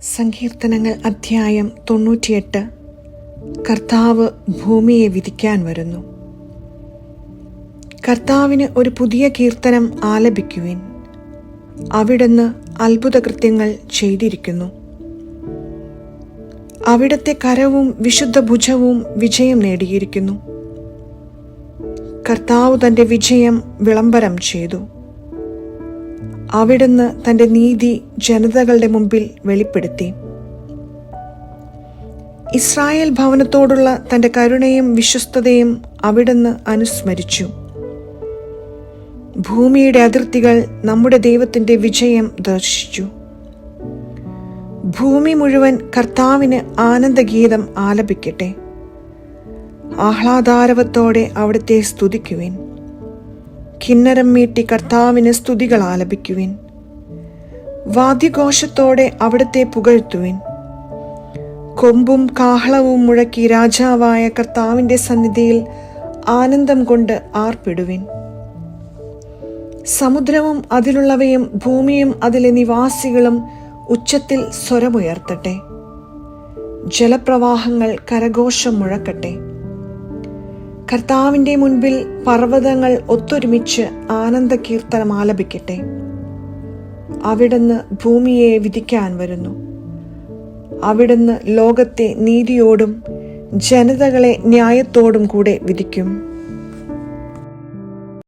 സങ്കീർത്തനങ്ങൾ അധ്യായം 98. കർത്താവ് ഭൂമിയെ വിധിക്കാൻ വരുന്നു. കർത്താവിന് ഒരു പുതിയ കീർത്തനം ആലപിക്കുവിൻ. അവിടുന്ന് അത്ഭുതകൃത്യങ്ങൾ ചെയ്തിരിക്കുന്നു. അവിടുത്തെ കരവും വിശുദ്ധ ഭുജവും വിജയം നേടിയിരിക്കുന്നു. കർത്താവ് തൻ്റെ വിജയം വിളംബരം ചെയ്തു. അവിടുന്ന് തൻ്റെ നീതി ജനതകളുടെ മുമ്പിൽ വെളിപ്പെടുത്തി. ഇസ്രായേൽ ഭവനത്തോടുള്ള തൻ്റെ കരുണയും വിശ്വസ്തതയും അവിടുന്ന് അനുസ്മരിച്ചു. ഭൂമിയുടെ അതിർത്തികൾ നമ്മുടെ ദൈവത്തിൻ്റെ വിജയം ദർശിച്ചു. ഭൂമി മുഴുവൻ കർത്താവിന് ആനന്ദഗീതം ആലപിക്കട്ടെ. ആഹ്ലാദാരവത്തോടെ അവിടുത്തെ സ്തുതിക്കുവിൻ. കിന്നരം മീട്ടി കർത്താവിന് സ്തുതികൾ ആലപിക്കുവിൻ. വാദ്യഘോഷത്തോടെ അവിടുത്തെ പുകഴ്ത്തുവിൻ. കൊമ്പും കാഹളവും മുഴക്കി രാജാവായ കർത്താവിൻ്റെ സന്നിധിയിൽ ആനന്ദം കൊണ്ട് ആർപ്പിടുവിൻ. സമുദ്രവും അതിലുള്ളവയും ഭൂമിയും അതിലെ നിവാസികളും ഉച്ചത്തിൽ സ്വരമുയർത്തട്ടെ. ജലപ്രവാഹങ്ങൾ കരഘോഷം മുഴക്കട്ടെ. കർത്താവിൻ്റെ മുൻപിൽ പർവ്വതങ്ങൾ ഒത്തൊരുമിച്ച് ആനന്ദ കീർത്തനം ആലപിക്കട്ടെ. അവിടുന്ന് ഭൂമിയെ വിധിക്കാൻ വരുന്നു. അവിടുന്ന് ലോകത്തെ നീതിയോടും ജനതകളെ ന്യായത്തോടും കൂടെ വിധിക്കും.